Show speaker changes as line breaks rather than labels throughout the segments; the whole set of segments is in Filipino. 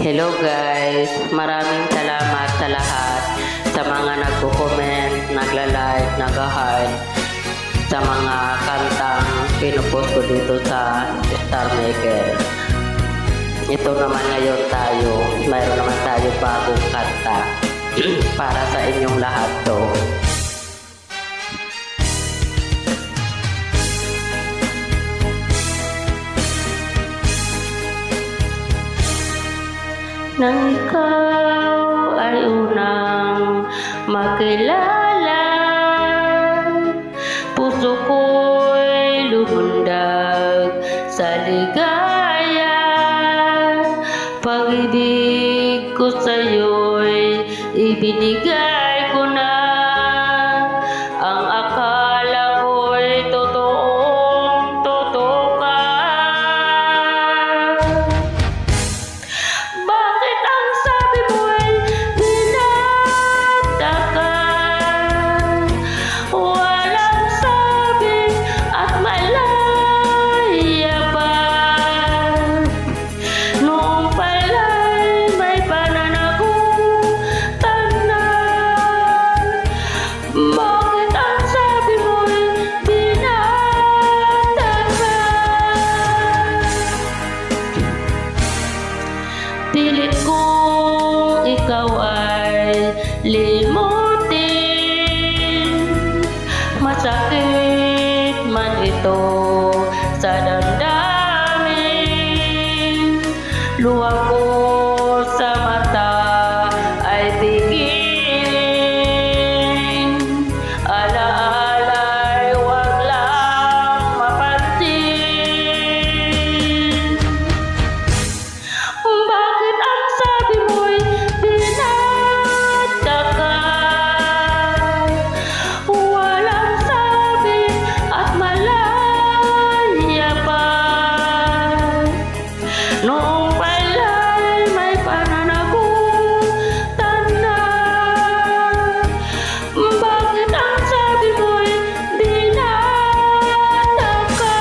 Hello guys, maraming salamat sa lahat sa mga nagko-comment, nagla-like, nag-heart sa mga kantang pinupost ko dito sa Star Maker. Ito naman ngayon tayo, mayroon naman tayo bagong kanta para sa inyong lahat to. Nang ikaw ay unang makilala, puso ko'y lumundag sa ligaya. Pag-ibig ko sa'yo'y ibinigay ko na, ang akala ko'y totoong totoo ka. Bakit ang sabi mo'y binata ka? Walang sabi at malaya pa. Noong pala'y may pananagutan na. Bakit ang sabi mo'y binata ka? Pilit kong ikaw ay limutin, masakit man ito sa damdamin. Luha ko sa mata ay pigilin, alaala'y wag lang mapansin. Bakit ang sabi mo'y binata ka? Walang sabi at malaya pa. Noong pala'y may pananagutan na. Bakit ang sabi mo'y binata ka?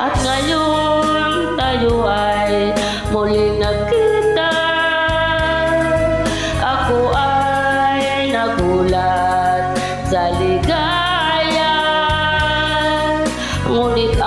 At ngayon tayo ay muling nagkita. Ako ay nagulat sa ligaya, ngunit